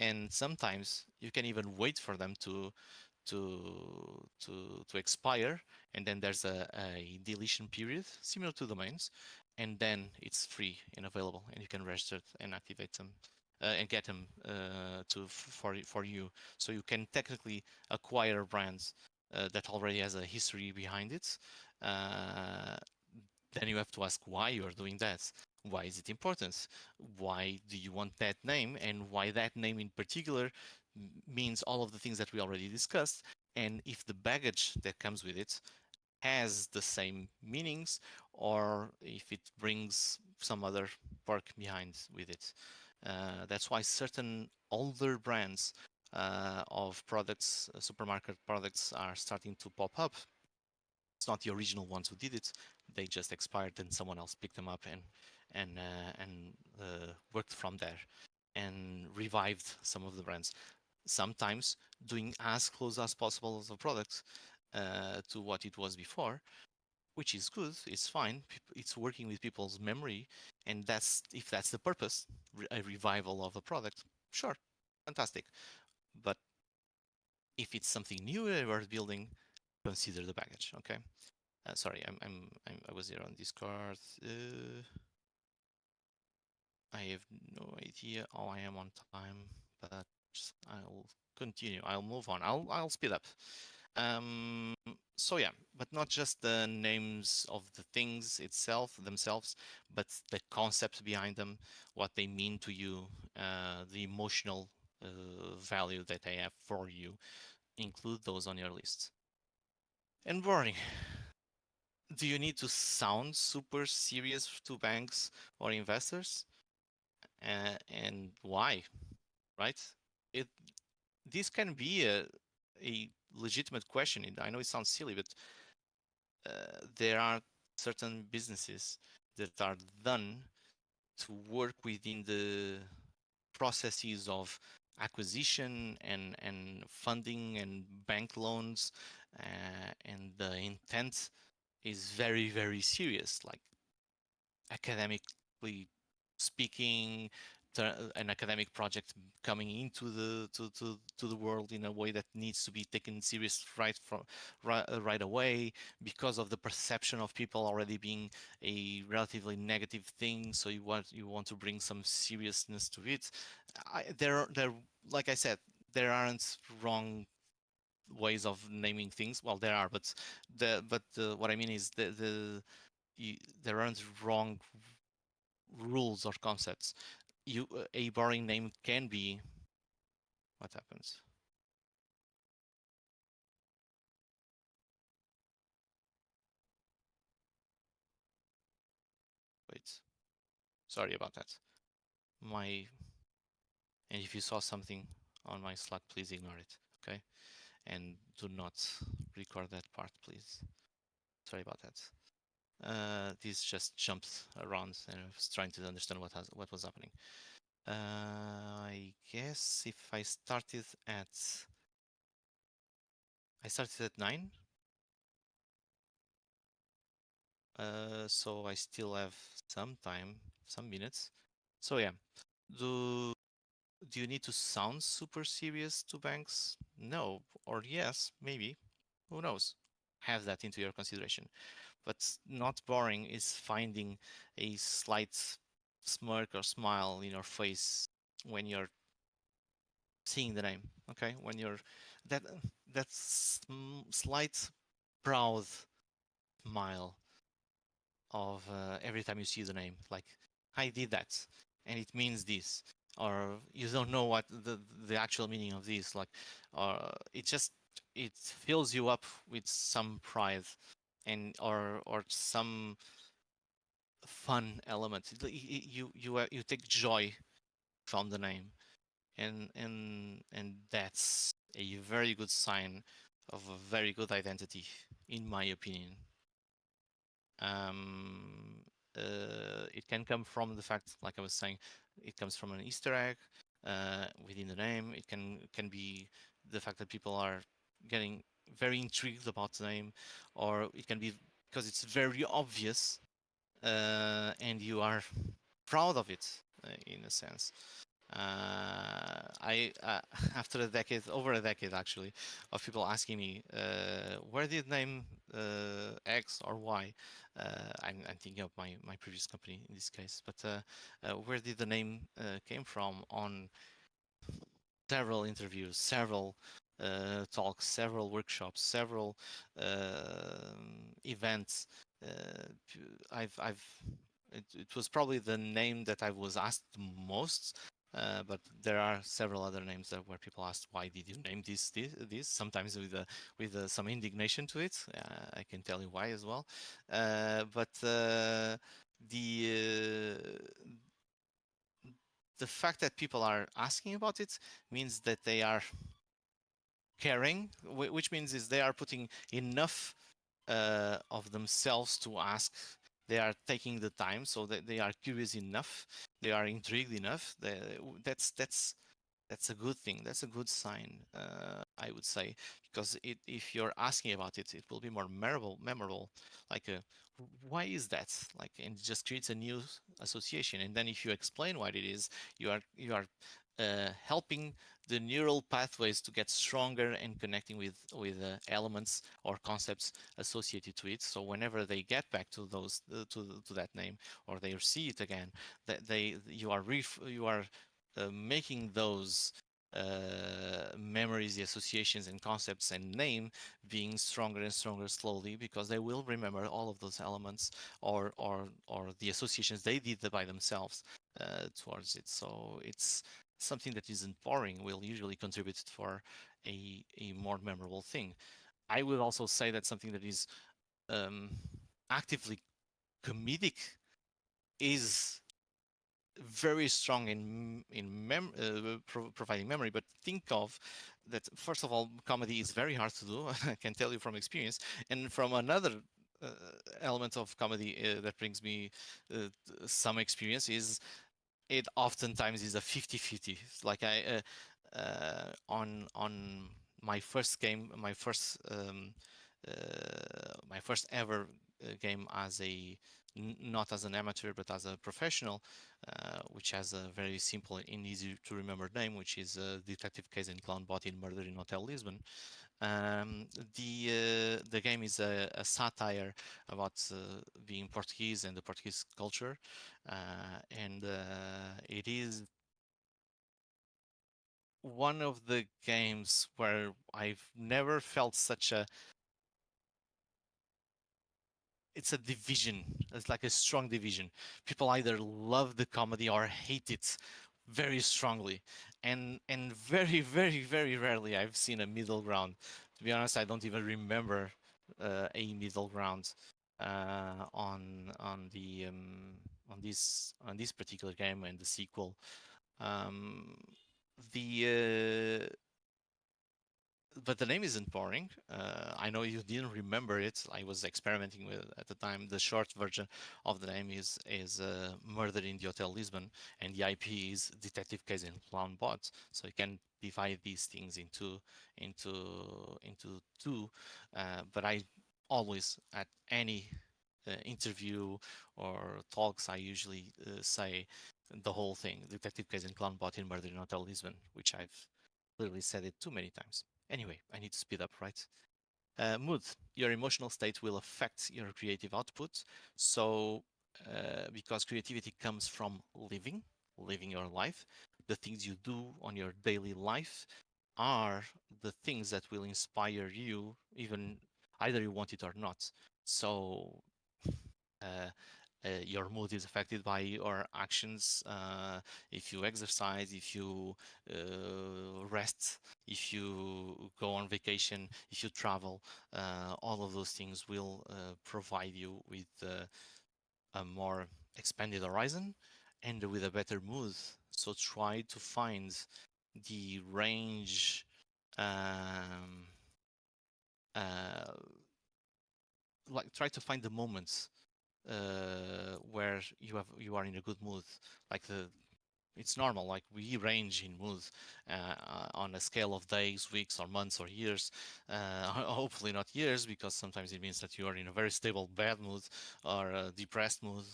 And sometimes you can even wait for them to expire, and then there's a deletion period similar to domains, and then it's free and available, and you can register and activate them and get them for you. So you can technically acquire brands that already has a history behind it. Uh, then you have to ask why you are doing that. Why is it important? Why do you want that name? And why that name in particular means all of the things that we already discussed. And if the baggage that comes with it has the same meanings, or if it brings some other perk behind with it. That's why certain older brands of products, supermarket products, are starting to pop up. It's not the original ones who did it; they just expired, and someone else picked them up and worked from there and revived some of the brands. Sometimes doing as close as possible as a product to what it was before, which is good. It's fine. It's working with people's memory, and that's if that's the purpose, a revival of a product. Sure, fantastic. But if it's something new worth building, consider the baggage. Okay. Sorry, I was here on Discord. I have no idea how I am on time, but I'll continue. I'll move on. I'll speed up. Um, so yeah, but not just the names of the things themselves, but the concept behind them, what they mean to you, the emotional value that they have for you. Include those on your list. And boring. Do you need to sound super serious to banks or investors? And why? Right? It this can be a legitimate question. I know it sounds silly, but there are certain businesses that are done to work within the processes of acquisition and funding and bank loans, and the intent is very, very serious, like academically speaking, an academic project coming into the world in a way that needs to be taken serious right away, because of the perception of people already being a relatively negative thing. So you want to bring some seriousness to it. There, like I said, there aren't wrong ways of naming things. Well, there are, but what I mean is there aren't wrong rules or concepts. A boring name can be what happens. Wait, sorry about that. My and if you saw something on my Slack, please ignore it. Okay, and do not record that part, please. Sorry about that. This just jumped around, and I was trying to understand what was happening. I guess if I started at 9. So I still have some time, some minutes. So yeah, do do you need to sound super serious to banks? No, or yes, maybe. Who knows? Have that into your consideration. But not boring is finding a slight smirk or smile in your face when you're seeing the name. Okay, when you're that that slight proud smile of every time you see the name, like I did that and it means this, or you don't know what the actual meaning of this, like, or it fills you up with some pride or some fun element. You take joy from the name, and that's a very good sign of a very good identity, in my opinion. Um, it can come from the fact, like I was saying, it comes from an Easter egg within the name. It can be the fact that people are getting very intrigued about the name, or it can be because it's very obvious and you are proud of it in a sense. I After a decade, over a decade actually, of people asking me where did name X or Y. I'm thinking of my previous company in this case, but where did the name came from on several interviews, several talks, several workshops, several events. I've it was probably the name that I was asked most. But there are several other names that where people asked, "Why did you name this?" Sometimes with some indignation to it. I can tell you why as well. But the the fact that people are asking about it means that they are caring, which means is they are putting enough of themselves to ask. They are taking the time, so that they are curious enough. They are intrigued enough. That's a good thing. That's a good sign, I would say, because if you're asking about it, it will be more memorable. Like, why is that? Like, and it just creates a new association. And then if you explain what it is, you are helping the neural pathways to get stronger and connecting with elements or concepts associated to it. So whenever they get back to those to that name, or they see it again, that they you are making those memories, the associations and concepts and name being stronger and stronger slowly, because they will remember all of those elements or the associations they did by themselves towards it. So it's something that isn't boring, will usually contribute for a more memorable thing. I would also say that something that is um, actively comedic is very strong in providing memory. But think of that, first of all, comedy is very hard to do. I can tell you from experience. And from another uh, element of comedy that brings me some experience is it oftentimes is a 50-50. Like on my first game, my first ever game as a not as an amateur but as a professional, which has a very simple and easy to remember name, which is Detective Case and Clown Bot in Murder in Hotel Lisbon. Um, the game is a satire about being Portuguese and the Portuguese culture, and it is one of the games where I've never felt such a it's a division. It's like a strong division. People either love the comedy or hate it very strongly, and very very rarely I've seen a middle ground. To be honest, I don't even remember a middle ground on this particular game and the sequel. Um, the but the name isn't boring. I know you didn't remember it. I was experimenting with at the time. The short version of the name is Murder in the Hotel Lisbon, and the IP is Detective Case and Clown Bot. So you can divide these things into into two. But I always at any interview or talks, I usually say the whole thing: Detective Case and Clown Bot in Murder in Hotel Lisbon, which I've clearly said it too many times. Anyway, I need to speed up, right? Mood. Your emotional state will affect your creative output. So, because creativity comes from living your life, the things you do on your daily life are the things that will inspire you, even either you want it or not. So, uh, your mood is affected by your actions. If you exercise, if you rest, if you go on vacation, if you travel, all of those things will provide you with a more expanded horizon and with a better mood. So try to find the range. Um, uh, like try to find the moments where you are in a good mood. Like it's normal. Like we range in mood on a scale of days, weeks, or months, or years. Hopefully not years, because sometimes it means that you are in a very stable bad mood or a depressed mood.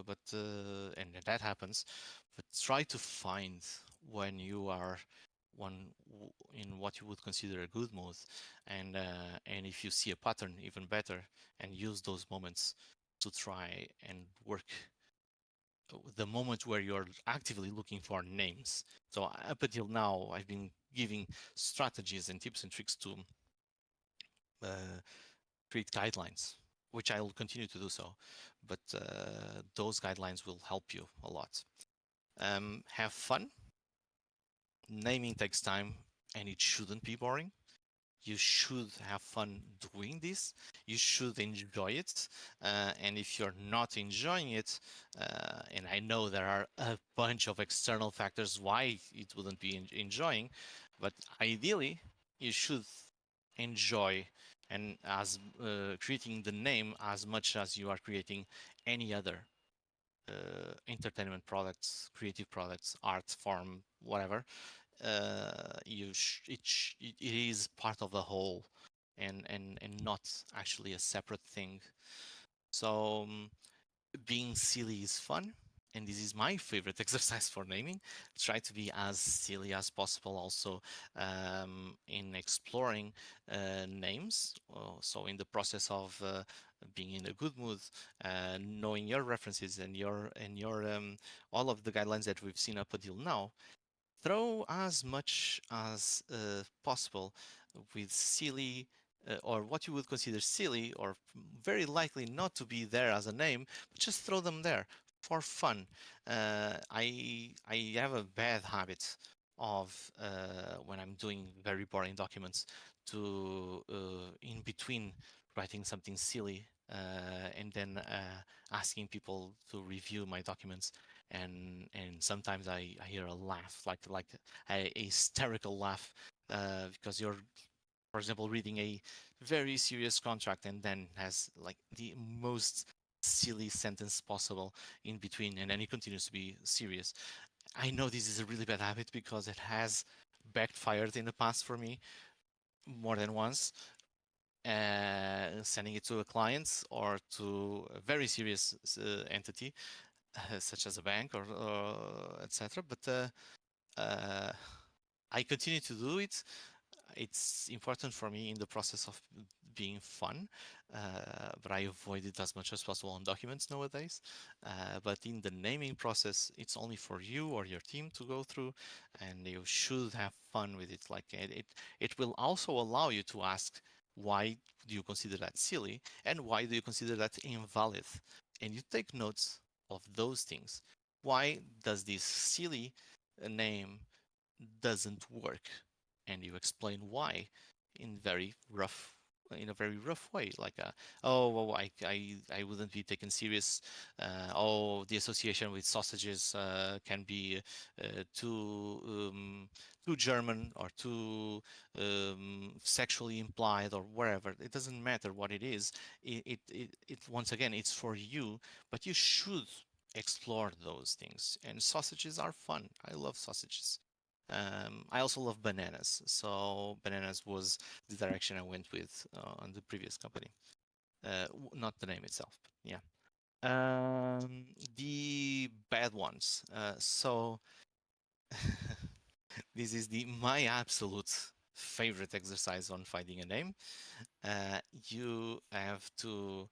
But and that happens. But try to find when you are in what you would consider a good mood, and if you see a pattern, even better, and use those moments to try and work the moment where you're actively looking for names. So up until now, I've been giving strategies and tips and tricks to uh, create guidelines, which I will continue to do so. But those guidelines will help you a lot. Have fun. Naming takes time, and it shouldn't be boring. You should have fun doing this. You should enjoy it. And if you're not enjoying it, and I know there are a bunch of external factors why it wouldn't be enjoying, but ideally, you should enjoy and as creating the name as much as you are creating any other entertainment products, creative products, art form, whatever. It is part of the whole, and not actually a separate thing. So being silly is fun, and this is my favorite exercise for naming. Try to be as silly as possible also in exploring names. So in the process of being in a good mood, knowing your references and your all of the guidelines that we've seen up until now, throw as much as possible with silly or what you would consider silly or very likely not to be there as a name, but just throw them there for fun. I have a bad habit of when I'm doing very boring documents to in between writing something silly and then asking people to review my documents, and sometimes I hear a laugh, like a hysterical laugh, because you're, for example, reading a very serious contract and then has like the most silly sentence possible in between, and then it continues to be serious. I know this is a really bad habit because it has backfired in the past for me more than once, sending it to a client or to a very serious entity such as a bank or etc. But uh, I continue to do it. It's important for me in the process of being fun, but I avoid it as much as possible on documents nowadays. But in the naming process, it's only for you or your team to go through, and you should have fun with it. Like it will also allow you to ask, why do you consider that silly, and why do you consider that invalid? And you take notes of those things. Why does this silly name doesn't work? And you explain why in a very rough way, like oh well, I wouldn't be taken serious. Oh, the association with sausages can be too German or too sexually implied or wherever. It doesn't matter what it is. It once again, it's for you, but you should explore those things. And sausages are fun. I love sausages. I also love bananas, so bananas was the direction I went with on the previous company. Not the name itself, but yeah. The bad ones. So this is the my absolute favorite exercise on finding a name. You have to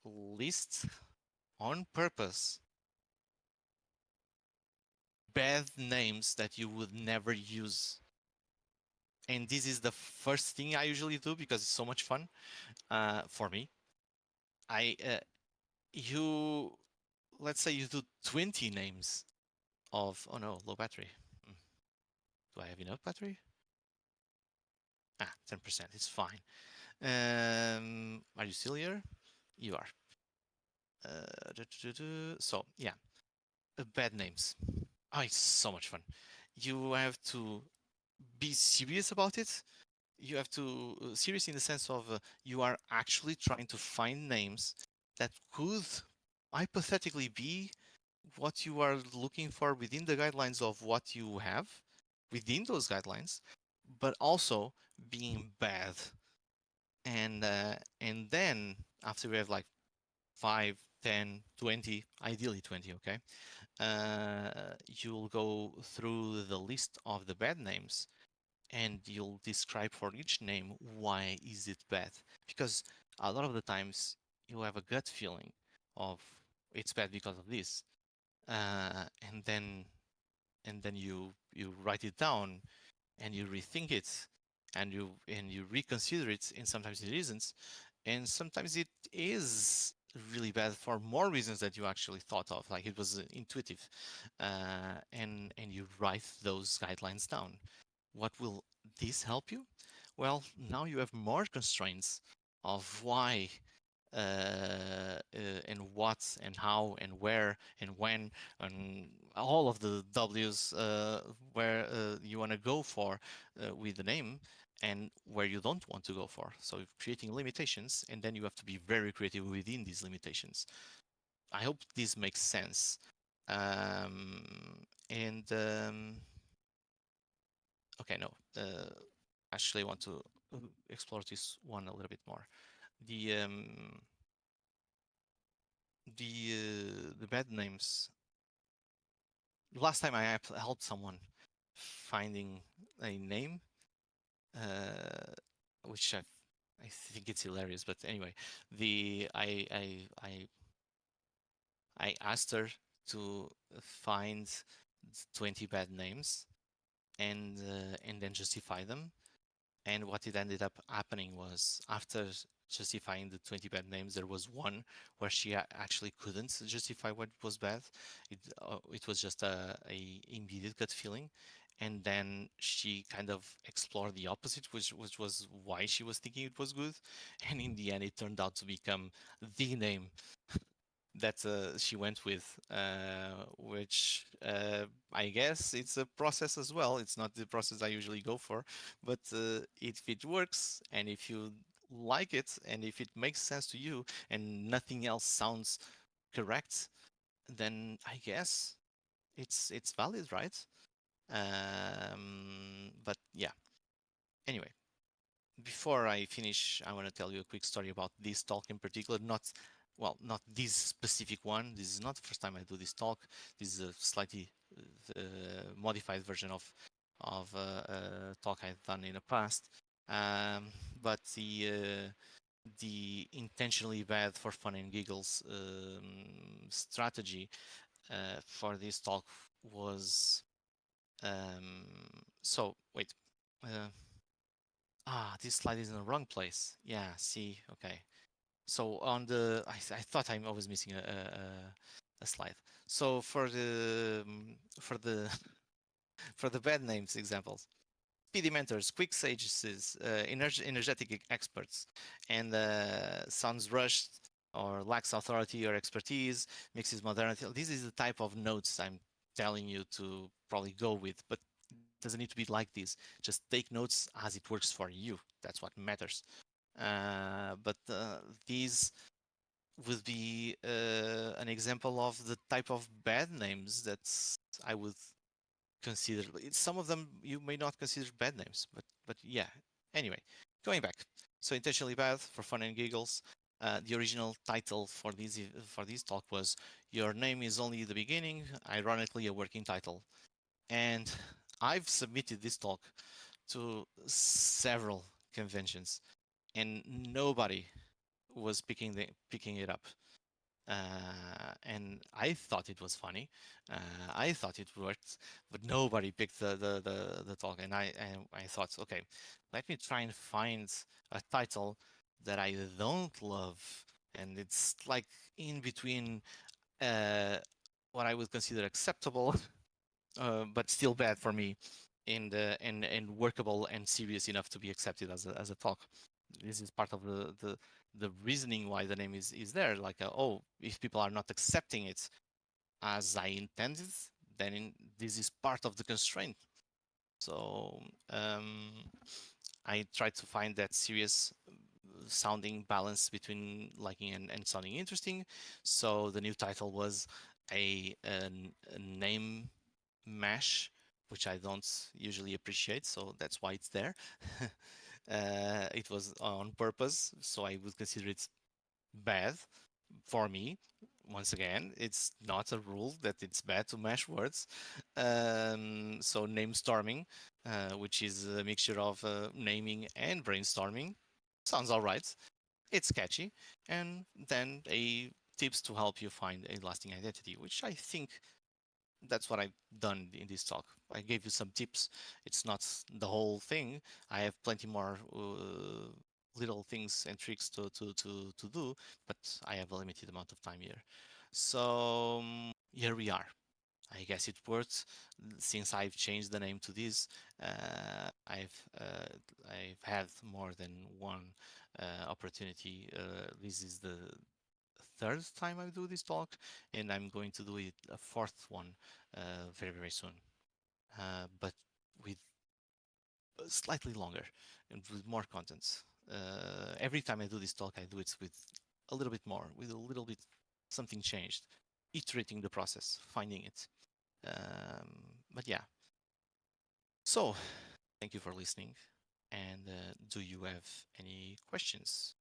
list on purpose bad names that you would never use. And this is the first thing I usually do because it's so much fun for me. I you let's say you do 20 names of, oh no, low battery. Mm, do I have enough battery? 10%, it's fine. Are you still here? You are. So yeah, bad names. Oh, it's so much fun. You have to be serious about it. You have to serious in the sense of you are actually trying to find names that could hypothetically be what you are looking for within the guidelines of what you have within those guidelines, but also being bad. And then after we have like 5, 10, 20, ideally 20, okay? You'll go through the list of the bad names and you'll describe for each name why is it bad. Because a lot of the times you have a gut feeling of it's bad because of this. And then you write it down and you rethink it and you reconsider it, and sometimes it isn't, and sometimes it is really bad for more reasons that you actually thought of, like it was intuitive, and you write those guidelines down. What will this help you? Well, now you have more constraints of why, and what and how and where and when, and all of the W's, where you want to go for with the name, and where you don't want to go for. So creating limitations, and then you have to be very creative within these limitations. I hope this makes sense. And okay, no, actually I want to explore this one a little bit more. The the bad names. Last time I helped someone finding a name, uh, which I think it's hilarious. But anyway, the I asked her to find 20 bad names and then justify them. And what it ended up happening was, after justifying the 20 bad names, there was one where she actually couldn't justify what was bad. It was just a immediate gut feeling. And then she kind of explored the opposite, which was why she was thinking it was good. And in the end, it turned out to become the name that she went with, which I guess it's a process as well. It's not the process I usually go for, but if it works and if you like it and if it makes sense to you and nothing else sounds correct, then I guess it's valid, right? But yeah. Anyway, before I finish, I want to tell you a quick story about this talk in particular. Not this specific one. This is not the first time I do this talk. This is a slightly modified version of talk I've done in the past. But the intentionally bad for fun and giggles strategy for this talk was, so wait. Uh, this slide is in the wrong place. Yeah, see, okay. So on the, I thought I was missing a slide. So for the for the bad names examples, speedy mentors, quick sages, energetic experts, and sounds rushed or lacks authority or expertise, mixes modernity. This is the type of notes I'm telling you to probably go with, but it doesn't need to be like this. Just take notes as it works for you. That's what matters. But these would be an example of the type of bad names that I would consider. Some of them you may not consider bad names, but yeah. Anyway, going back. So intentionally bad for fun and giggles. The original title for this talk was "Your Name Is Only the Beginning." Ironically, a working title. And I've submitted this talk to several conventions, and nobody was picking it up. And I thought it was funny. I thought it worked, but nobody picked the talk. And I thought, okay, let me try and find a title that I don't love, and it's like in between uh, what I would consider acceptable, but still bad for me, and workable and serious enough to be accepted as a talk. This is part of the reasoning why the name is there. Like, oh, if people are not accepting it as I intended, then this is part of the constraint. So I tried to find that serious sounding balance between liking and sounding interesting. So the new title was a name mesh, which I don't usually appreciate, so that's why it's there. It was on purpose, so I would consider it bad for me, once again, it's not a rule that it's bad to mash words. So Namestorming, which is a mixture of naming and brainstorming, sounds all right. It's catchy. And then a tips to help you find a lasting identity, which I think that's what I've done in this talk. I gave you some tips. It's not the whole thing. I have plenty more little things and tricks to do, but I have a limited amount of time here. So here we are. I guess it worked since I've changed the name to this. I've had more than one opportunity. This is the third time I do this talk, and I'm going to do it a fourth one very soon. But with slightly longer and with more contents. Every time I do this talk, I do it with a little bit more, with a little bit something changed, iterating the process, finding it. But yeah, so thank you for listening. And do you have any questions